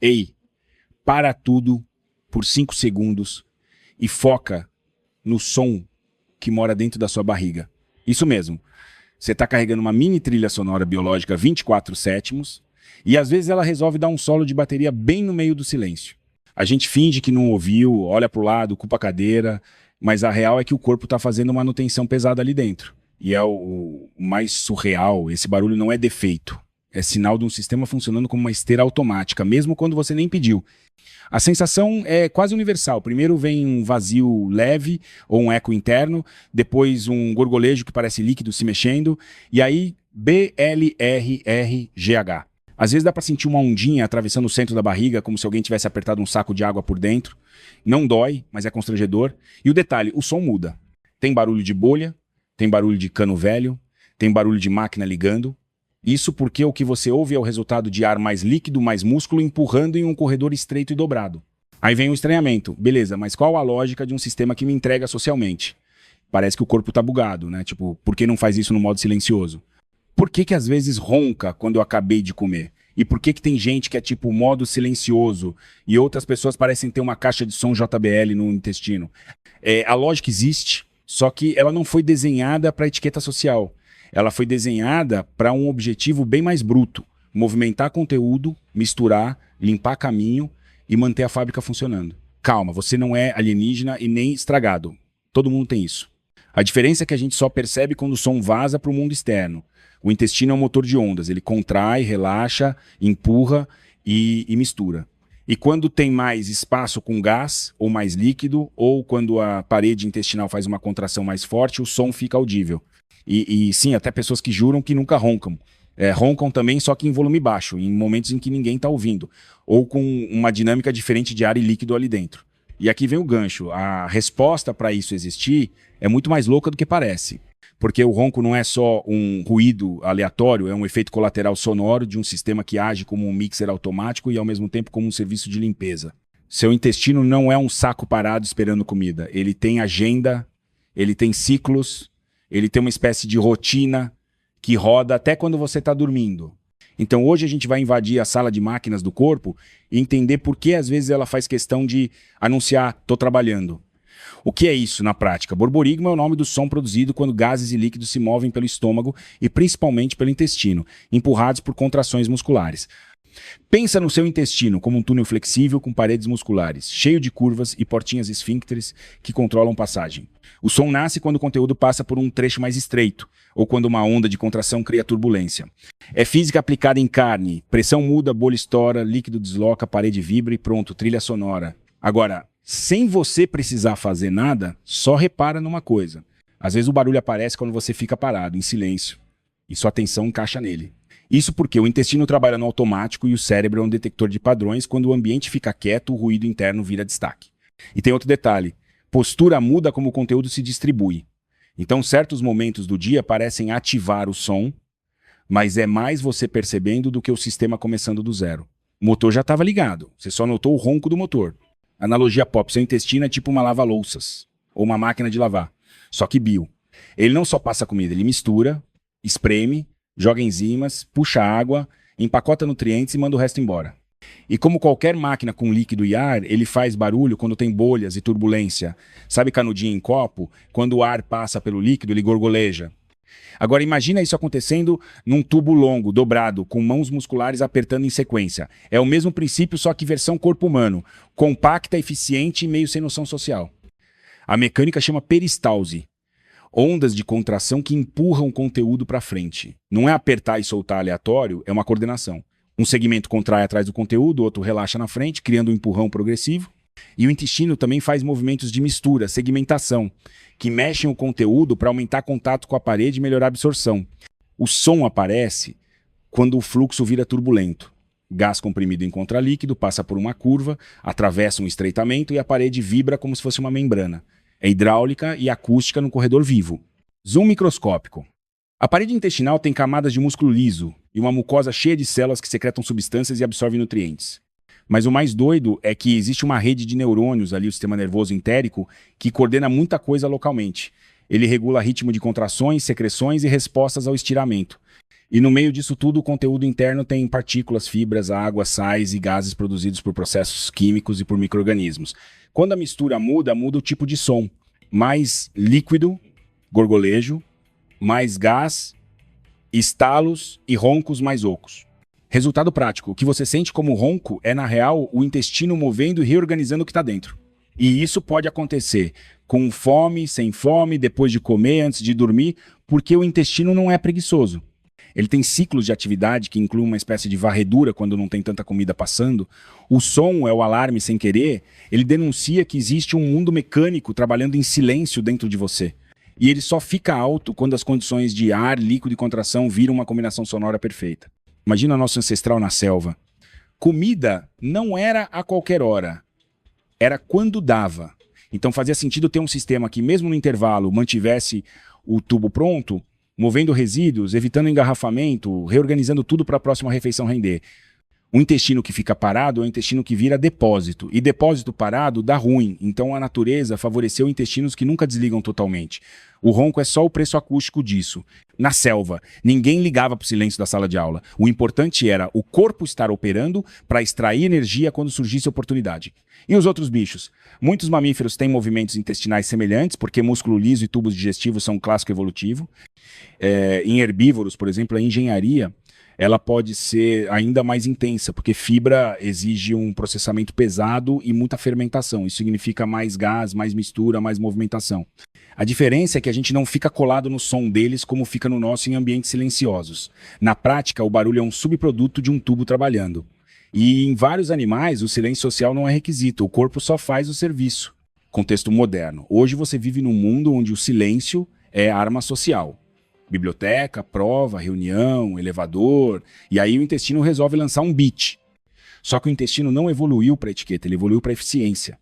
Ei, para tudo por 5 segundos e foca no som que mora dentro da sua barriga. Isso mesmo. Você está carregando uma mini trilha sonora biológica 24 sétimos e às vezes ela resolve dar um solo de bateria bem no meio do silêncio. A gente finge que não ouviu, olha para o lado, culpa a cadeira, mas a real é que o corpo está fazendo manutenção pesada ali dentro. E é o mais surreal, esse barulho não é defeito. É sinal de um sistema funcionando como uma esteira automática, mesmo quando você nem pediu. A sensação é quase universal. Primeiro vem um vazio leve ou um eco interno, depois um gorgolejo que parece líquido se mexendo, e aí BLRRGH. Às vezes dá para sentir uma ondinha atravessando o centro da barriga, como se alguém tivesse apertado um saco de água por dentro. Não dói, mas é constrangedor. E o detalhe, o som muda. Tem barulho de bolha, tem barulho de cano velho, tem barulho de máquina ligando. Isso porque o que você ouve é o resultado de ar mais líquido, mais músculo, empurrando em um corredor estreito e dobrado. Aí vem o estranhamento. Beleza, mas qual a lógica de um sistema que me entrega socialmente? Parece que o corpo tá bugado, né? Tipo, por que não faz isso no modo silencioso? Por que às vezes ronca quando eu acabei de comer? E por que tem gente que é tipo modo silencioso e outras pessoas parecem ter uma caixa de som JBL no intestino? A lógica existe, só que ela não foi desenhada para etiqueta social. Ela foi desenhada para um objetivo bem mais bruto. Movimentar conteúdo, misturar, limpar caminho e manter a fábrica funcionando. Calma, você não é alienígena e nem estragado. Todo mundo tem isso. A diferença é que a gente só percebe quando o som vaza para o mundo externo. O intestino é um motor de ondas. Ele contrai, relaxa, empurra e mistura. E quando tem mais espaço com gás ou mais líquido, ou quando a parede intestinal faz uma contração mais forte, o som fica audível. E sim, até pessoas que juram que nunca roncam. Roncam também, só que em volume baixo, em momentos em que ninguém está ouvindo. Ou com uma dinâmica diferente de ar e líquido ali dentro. E aqui vem o gancho. A resposta para isso existir é muito mais louca do que parece. Porque o ronco não é só um ruído aleatório, é um efeito colateral sonoro de um sistema que age como um mixer automático e ao mesmo tempo como um serviço de limpeza. Seu intestino não é um saco parado esperando comida. Ele tem agenda, ele tem ciclos, ele tem uma espécie de rotina que roda até quando você está dormindo. Então hoje a gente vai invadir a sala de máquinas do corpo e entender por que às vezes ela faz questão de anunciar, tô trabalhando. O que é isso na prática? Borborigma é o nome do som produzido quando gases e líquidos se movem pelo estômago e principalmente pelo intestino, empurrados por contrações musculares. Pensa no seu intestino como um túnel flexível com paredes musculares, cheio de curvas e portinhas esfíncteres que controlam passagem. O som nasce quando o conteúdo passa por um trecho mais estreito, ou quando uma onda de contração cria turbulência. É física aplicada em carne, pressão muda, bolha estoura, líquido desloca, parede vibra e pronto, trilha sonora. Agora, sem você precisar fazer nada, só repara numa coisa. Às vezes o barulho aparece quando você fica parado, em silêncio, e sua atenção encaixa nele. Isso porque o intestino trabalha no automático e o cérebro é um detector de padrões. Quando o ambiente fica quieto, o ruído interno vira destaque. E tem outro detalhe. Postura muda como o conteúdo se distribui. Então certos momentos do dia parecem ativar o som, mas é mais você percebendo do que o sistema começando do zero. O motor já estava ligado, você só notou o ronco do motor. Analogia pop, seu intestino é tipo uma lava-louças, ou uma máquina de lavar, só que bio. Ele não só passa comida, ele mistura, espreme, joga enzimas, puxa água, empacota nutrientes e manda o resto embora. E como qualquer máquina com líquido e ar, ele faz barulho quando tem bolhas e turbulência. Sabe canudinho em copo? Quando o ar passa pelo líquido, ele gorgoleja. Agora imagina isso acontecendo num tubo longo, dobrado, com mãos musculares apertando em sequência. É o mesmo princípio, só que versão corpo humano. Compacta, eficiente e meio sem noção social. A mecânica chama peristalse. Ondas de contração que empurram o conteúdo para frente. Não é apertar e soltar aleatório, é uma coordenação. Um segmento contrai atrás do conteúdo, o outro relaxa na frente, criando um empurrão progressivo. E o intestino também faz movimentos de mistura, segmentação, que mexem o conteúdo para aumentar contato com a parede e melhorar a absorção. O som aparece quando o fluxo vira turbulento. Gás comprimido encontra líquido, passa por uma curva, atravessa um estreitamento e a parede vibra como se fosse uma membrana. É hidráulica e acústica no corredor vivo. Zoom microscópico. A parede intestinal tem camadas de músculo liso e uma mucosa cheia de células que secretam substâncias e absorvem nutrientes. Mas o mais doido é que existe uma rede de neurônios ali, o sistema nervoso entérico, que coordena muita coisa localmente. Ele regula ritmo de contrações, secreções e respostas ao estiramento. E no meio disso tudo, o conteúdo interno tem partículas, fibras, água, sais e gases produzidos por processos químicos e por micro-organismos. Quando a mistura muda, muda o tipo de som. Mais líquido, gorgolejo, mais gás, estalos e roncos mais ocos. Resultado prático, o que você sente como ronco é, na real, o intestino movendo e reorganizando o que está dentro. E isso pode acontecer com fome, sem fome, depois de comer, antes de dormir, porque o intestino não é preguiçoso. Ele tem ciclos de atividade que incluem uma espécie de varredura quando não tem tanta comida passando. O som é o alarme sem querer. Ele denuncia que existe um mundo mecânico trabalhando em silêncio dentro de você. E ele só fica alto quando as condições de ar, líquido e contração viram uma combinação sonora perfeita. Imagina nosso ancestral na selva. Comida não era a qualquer hora. Era quando dava. Então fazia sentido ter um sistema que, mesmo no intervalo, mantivesse o tubo pronto, movendo resíduos, evitando engarrafamento, reorganizando tudo para a próxima refeição render. O intestino que fica parado é o intestino que vira depósito. E depósito parado dá ruim. Então a natureza favoreceu intestinos que nunca desligam totalmente. O ronco é só o preço acústico disso. Na selva, ninguém ligava para o silêncio da sala de aula. O importante era o corpo estar operando para extrair energia quando surgisse oportunidade. E os outros bichos? Muitos mamíferos têm movimentos intestinais semelhantes, porque músculo liso e tubos digestivos são um clássico evolutivo. Em herbívoros, por exemplo, a engenharia ela pode ser ainda mais intensa, porque fibra exige um processamento pesado e muita fermentação. Isso significa mais gás, mais mistura, mais movimentação. A diferença é que a gente não fica colado no som deles como fica no nosso em ambientes silenciosos. Na prática, o barulho é um subproduto de um tubo trabalhando. E em vários animais, o silêncio social não é requisito, o corpo só faz o serviço. Contexto moderno. Hoje você vive num mundo onde o silêncio é arma social. Biblioteca, prova, reunião, elevador, e aí o intestino resolve lançar um beat. Só que o intestino não evoluiu para etiqueta, ele evoluiu para eficiência.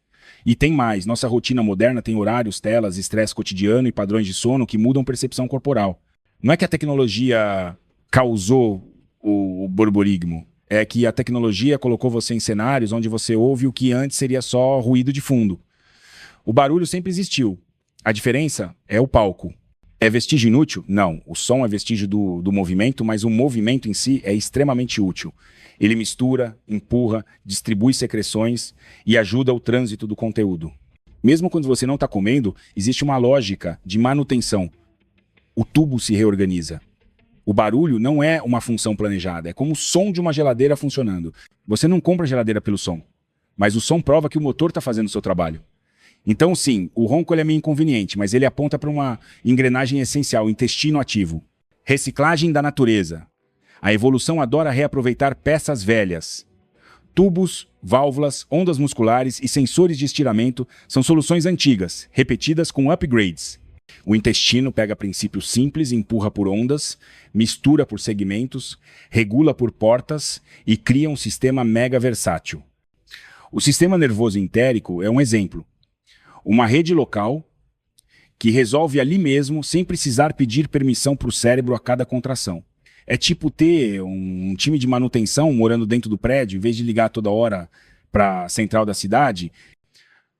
E tem mais, nossa rotina moderna tem horários, telas, estresse cotidiano e padrões de sono que mudam percepção corporal. Não é que a tecnologia causou o borborigmo, é que a tecnologia colocou você em cenários onde você ouve o que antes seria só ruído de fundo. O barulho sempre existiu, a diferença é o palco. É vestígio inútil? Não. O som é vestígio do movimento, mas o movimento em si é extremamente útil. Ele mistura, empurra, distribui secreções e ajuda o trânsito do conteúdo. Mesmo quando você não está comendo, existe uma lógica de manutenção. O tubo se reorganiza. O barulho não é uma função planejada, é como o som de uma geladeira funcionando. Você não compra a geladeira pelo som, mas o som prova que o motor está fazendo o seu trabalho. Então, sim, o ronco ele é meio inconveniente, mas ele aponta para uma engrenagem essencial, o intestino ativo. Reciclagem da natureza. A evolução adora reaproveitar peças velhas. Tubos, válvulas, ondas musculares e sensores de estiramento são soluções antigas, repetidas com upgrades. O intestino pega princípios simples, empurra por ondas, mistura por segmentos, regula por portas e cria um sistema mega versátil. O sistema nervoso entérico é um exemplo. Uma rede local que resolve ali mesmo sem precisar pedir permissão para o cérebro a cada contração. É tipo ter um time de manutenção morando dentro do prédio, em vez de ligar toda hora para a central da cidade.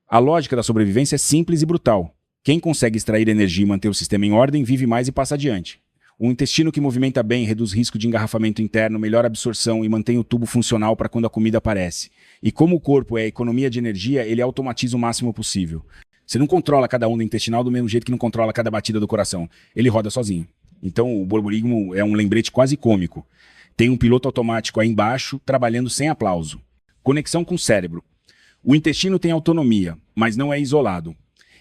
A lógica da sobrevivência é simples e brutal. Quem consegue extrair energia e manter o sistema em ordem vive mais e passa adiante. Um intestino que movimenta bem reduz risco de engarrafamento interno, melhora a absorção e mantém o tubo funcional para quando a comida aparece. E como o corpo é economia de energia, ele automatiza o máximo possível. Você não controla cada onda intestinal do mesmo jeito que não controla cada batida do coração. Ele roda sozinho. Então o borborigmo é um lembrete quase cômico. Tem um piloto automático aí embaixo, trabalhando sem aplauso. Conexão com o cérebro. O intestino tem autonomia, mas não é isolado.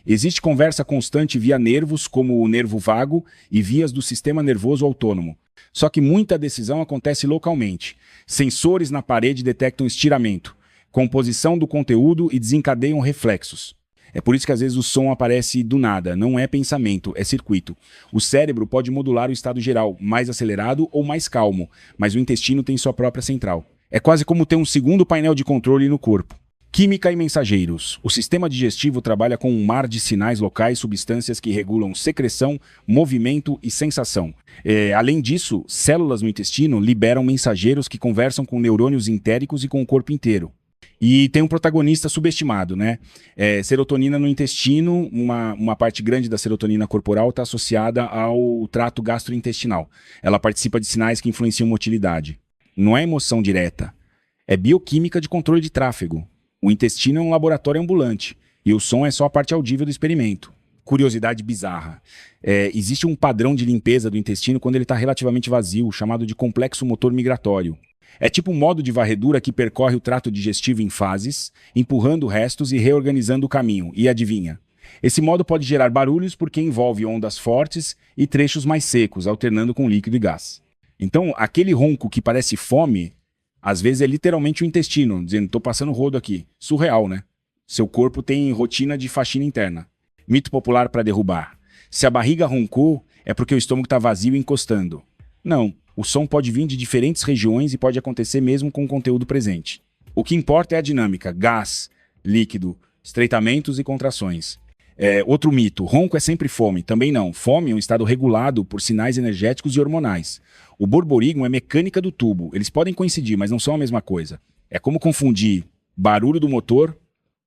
Existe conversa constante via nervos, como o nervo vago, e vias do sistema nervoso autônomo. Só que muita decisão acontece localmente. Sensores na parede detectam estiramento, composição do conteúdo e desencadeiam reflexos. É por isso que às vezes o som aparece do nada, não é pensamento, é circuito. O cérebro pode modular o estado geral, mais acelerado ou mais calmo, mas o intestino tem sua própria central. É quase como ter um segundo painel de controle no corpo. Química e mensageiros. O sistema digestivo trabalha com um mar de sinais locais, substâncias que regulam secreção, movimento e sensação. Além disso, células no intestino liberam mensageiros que conversam com neurônios entéricos e com o corpo inteiro. E tem um protagonista subestimado, né? Serotonina no intestino, uma parte grande da serotonina corporal está associada ao trato gastrointestinal. Ela participa de sinais que influenciam motilidade. Não é emoção direta, é bioquímica de controle de tráfego. O intestino é um laboratório ambulante e o som é só a parte audível do experimento. Curiosidade bizarra. Existe um padrão de limpeza do intestino quando ele está relativamente vazio, chamado de complexo motor migratório. É tipo um modo de varredura que percorre o trato digestivo em fases, empurrando restos e reorganizando o caminho. E adivinha? Esse modo pode gerar barulhos porque envolve ondas fortes e trechos mais secos, alternando com líquido e gás. Então, aquele ronco que parece fome, às vezes é literalmente o intestino, dizendo, tô passando rodo aqui. Surreal, né? Seu corpo tem rotina de faxina interna. Mito popular para derrubar. Se a barriga roncou, é porque o estômago está vazio e encostando. Não. O som pode vir de diferentes regiões e pode acontecer mesmo com o conteúdo presente. O que importa é a dinâmica, gás, líquido, estreitamentos e contrações. Outro mito, ronco é sempre fome. Também não. Fome é um estado regulado por sinais energéticos e hormonais. O borborigmo é mecânica do tubo. Eles podem coincidir, mas não são a mesma coisa. É como confundir barulho do motor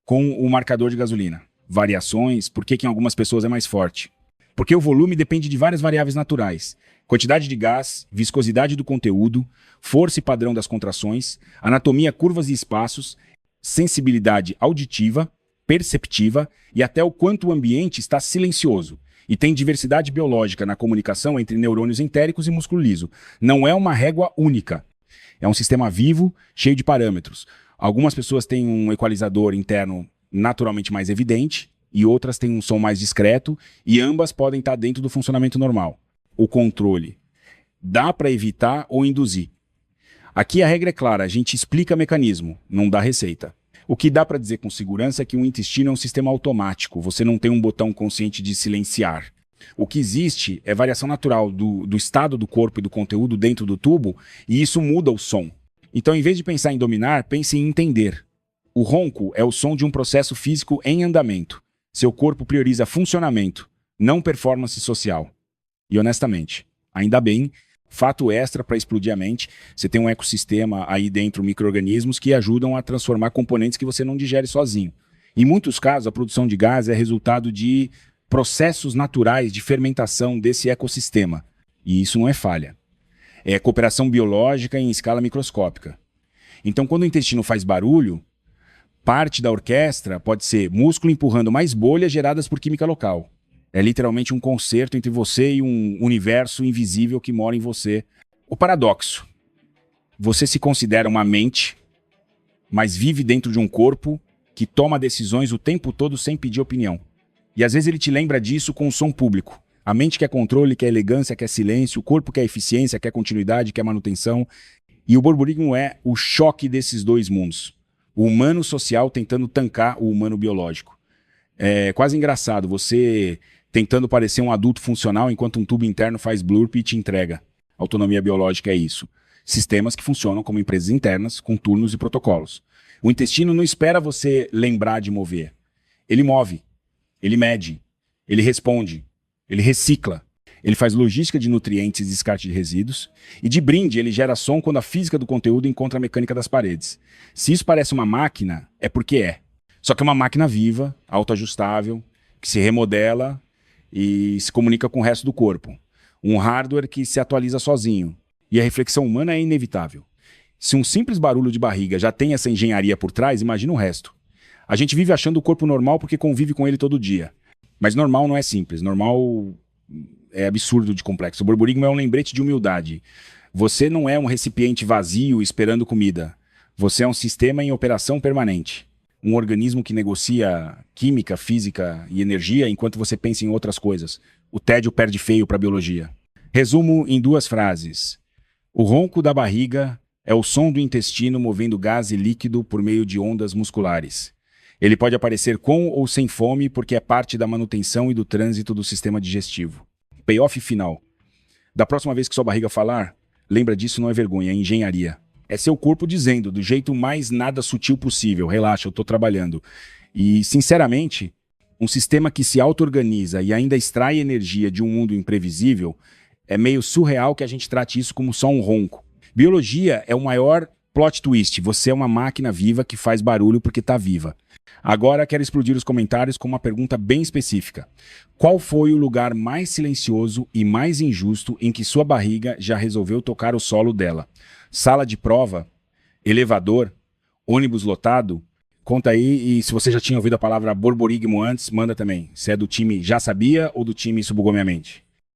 com o marcador de gasolina. Variações, por que em algumas pessoas é mais forte? Porque o volume depende de várias variáveis naturais. Quantidade de gás, viscosidade do conteúdo, força e padrão das contrações, anatomia, curvas e espaços, sensibilidade auditiva, perceptiva e até o quanto o ambiente está silencioso. E tem diversidade biológica na comunicação entre neurônios entéricos e músculo liso. Não é uma régua única. É um sistema vivo, cheio de parâmetros. Algumas pessoas têm um equalizador interno naturalmente mais evidente e outras têm um som mais discreto e ambas podem estar dentro do funcionamento normal. O controle. Dá para evitar ou induzir. Aqui a regra é clara, a gente explica mecanismo, não dá receita. O que dá para dizer com segurança é que um intestino é um sistema automático, você não tem um botão consciente de silenciar. O que existe é variação natural do estado do corpo e do conteúdo dentro do tubo e isso muda o som. Então, em vez de pensar em dominar, pense em entender. O ronco é o som de um processo físico em andamento. Seu corpo prioriza funcionamento, não performance social. E honestamente, ainda bem, fato extra para explodir a mente, você tem um ecossistema aí dentro, micro-organismos que ajudam a transformar componentes que você não digere sozinho. Em muitos casos, a produção de gás é resultado de processos naturais de fermentação desse ecossistema. E isso não é falha. É cooperação biológica em escala microscópica. Então, quando o intestino faz barulho, parte da orquestra pode ser músculo empurrando mais bolhas geradas por química local. É literalmente um concerto entre você e um universo invisível que mora em você. O paradoxo. Você se considera uma mente, mas vive dentro de um corpo que toma decisões o tempo todo sem pedir opinião. E às vezes ele te lembra disso com o som público. A mente quer controle, quer elegância, quer silêncio, o corpo quer eficiência, quer continuidade, quer manutenção. E o borborigmo é o choque desses dois mundos. O humano social tentando tancar o humano biológico. É quase engraçado, você tentando parecer um adulto funcional enquanto um tubo interno faz blurp e te entrega. Autonomia biológica é isso. Sistemas que funcionam como empresas internas, com turnos e protocolos. O intestino não espera você lembrar de mover. Ele move, ele mede, ele responde, ele recicla. Ele faz logística de nutrientes e descarte de resíduos. E de brinde, ele gera som quando a física do conteúdo encontra a mecânica das paredes. Se isso parece uma máquina, é porque é. Só que é uma máquina viva, autoajustável, que se remodela e se comunica com o resto do corpo. Um hardware que se atualiza sozinho. E a reflexão humana é inevitável. Se um simples barulho de barriga já tem essa engenharia por trás, imagina o resto. A gente vive achando o corpo normal porque convive com ele todo dia. Mas normal não é simples. Normal é absurdo de complexo. O borborigmo é um lembrete de humildade. Você não é um recipiente vazio esperando comida. Você é um sistema em operação permanente. Um organismo que negocia química, física e energia enquanto você pensa em outras coisas. O tédio perde feio para a biologia. Resumo em 2 frases. O ronco da barriga é o som do intestino movendo gás e líquido por meio de ondas musculares. Ele pode aparecer com ou sem fome porque é parte da manutenção e do trânsito do sistema digestivo. Payoff final. Da próxima vez que sua barriga falar, lembra disso, não é vergonha, é engenharia. É seu corpo dizendo, do jeito mais nada sutil possível, relaxa, eu tô trabalhando. E, sinceramente, um sistema que se auto-organiza e ainda extrai energia de um mundo imprevisível, é meio surreal que a gente trate isso como só um ronco. Biologia é o maior Plot twist, você é uma máquina viva que faz barulho porque tá viva. Agora quero explodir os comentários com uma pergunta bem específica. Qual foi o lugar mais silencioso e mais injusto em que sua barriga já resolveu tocar o solo dela? Sala de prova? Elevador? Ônibus lotado? Conta aí, e se você já tinha ouvido a palavra borborigmo antes, manda também. Se é do time Já Sabia ou do time Isso Bugou Minha Mente?